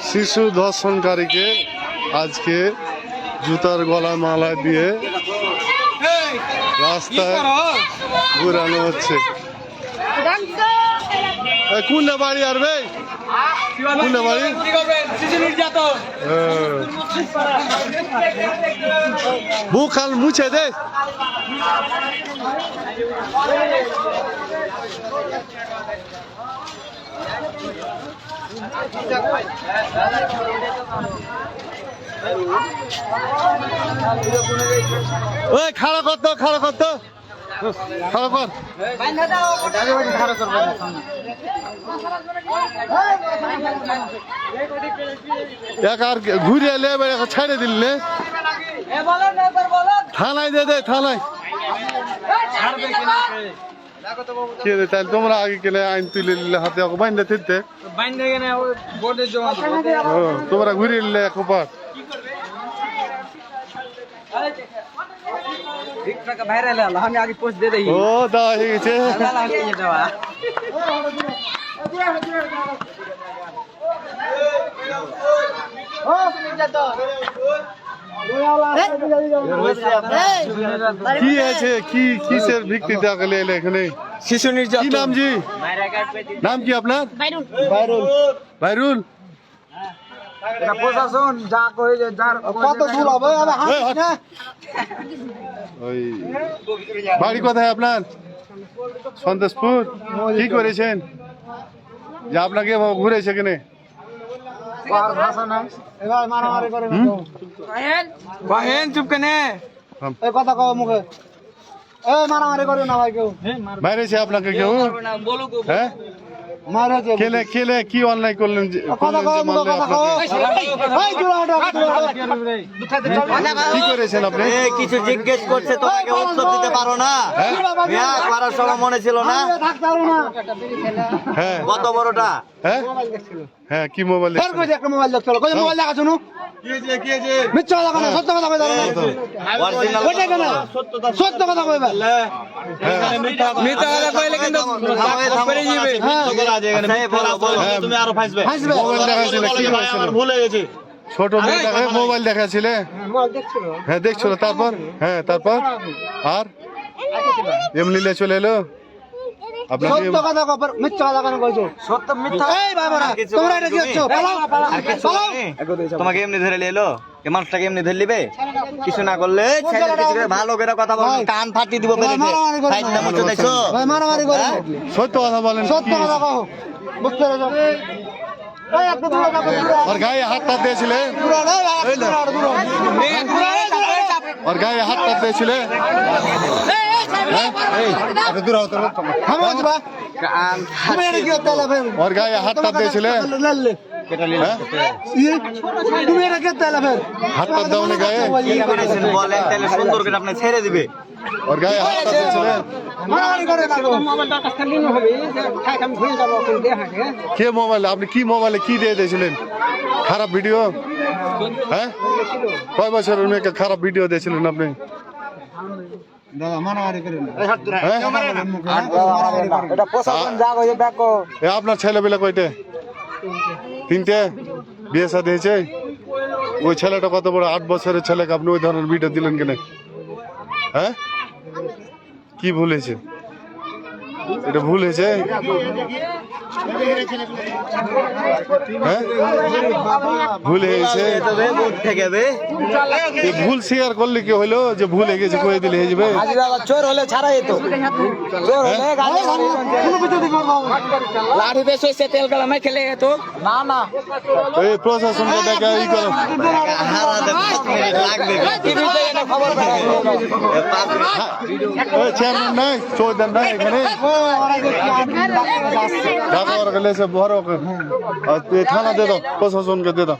শিশু ধর্ষণকারীকে আজকে জুতার গলা মালা দিয়ে রাস্তায় ঘুরানো হচ্ছে। কোনটা বাড়ি আর ভাই কোনটা বাড়ি মুখ খাল মুছে দে। ওই খাড়া করতো খাড়া করতো খাড়া কর। এক আর ঘুরে এলে ছেড়ে দিলে থানায় দে দে থানায়। তাহলে তোমরা আগে গেলে আইন তুলে নিলে হাতে বাইন্দা থিতে তোমরা ঘুরে নিলে একবার ও দেওয়া হয়ে গেছে। কি আছে কি কিসের ভিত্তিতে গেলে এখানে শিশু নির্যাতন? কি নাম জি? নাম কি আপনার? বাইরুল। বাইরুল প্রশাসন যা কই যে যার কত ভুল হবে না। ওই বাড়ি কোথায় আপনার? সন্তোষপুর। কি করেছেন যে আপনাকে ঘুরেছে কেনে? চুপ কেনে কথা কও মুখে মারামারি করো না ভাই। কেউ মারেছে আপনাকে? কেউ হ্যাঁ খেলে খেলে কি অন্যায় করলেন? কি করেছেন আপনি? কিছু জিজ্ঞেস করছে তোমাকে উত্তর দিতে পারো না? করার সময় মনে ছিল না? হ্যাঁ কত বড়টা? হ্যাঁ হ্যাঁ কি মোবাইল? মোবাইল দেখছিল মোবাইল দেখা শুনো মিথ্যা কথা না সত্য কথা কইবা। সত্য কথা কইবা। মিথ্যা কথা কইলে কিন্তু করে যাবে। তুমি আরো ফাঁসবে। মোবাইল দেখাইছিলে কি হয়েছিল? ভুলে গেছি। ছোট মেয়েটাকে মোবাইল দেখাইছিলে? হ্যাঁ দেখছিল। তারপর? হ্যাঁ তারপর আর এমনি চলে এলো? তোমাকে এমনি ধরে এলো? মানুষটাকে এমনি ধরে নিবে? কিছু না করলে ভালো করে কথা বল, কান ফাটি দিব। সত্য কথা বলেন। সত্য কথা কও। ওর গায়ে হাতটা দিয়েছিলে? ওর গায়ে হাতটা দিয়েছিলে? ওর গায়ে হাতটা দিয়েছিলে? হাতটা দাওনি গায়ে? বলেন তাহলে সুন্দর করে আপনি ছেড়ে দিবে। ওর গায়ে হাতটা দিয়েছিলে? কে মোবাইল? আপনি কি মোবাইলে কি দিয়ে দিয়েছিলেন? খারাপ ভিডিও? হ্যাঁ কয় বছরের মেয়েকে খারাপ ভিডিও দিয়েছিলেন আপনি? আপনার ছেলেবেলা কয়টে? তিনটে? বিয়ে শাদী হয়েছে? ওই ছেলেটা কত বড় 8 বছরের ছেলেকে আপনি ওই ধরনের ভিডিও দিলেন কেন? হ্যাঁ কি ভুল হয়েছে? এটা ভুল হয়েছে? হ্যাঁ ভুল হয়েছে। ভুল স্বীকার করলে কি হইলো যে ভুল হয়ে গেছে কয়ে দিলে হয়ে যাবে? চোর হলে ছাড়াই তো লাঠি বেশ হয়েছে তেল কালামে খেলে তো না না এই প্রশাসনকে দেখা ই করো। চেয়ারম্যান নাই চৌধুরী নাই এখানে ঢাকা গেলে বড় থানা দে দাও, প্রশাসনকে দে দাও।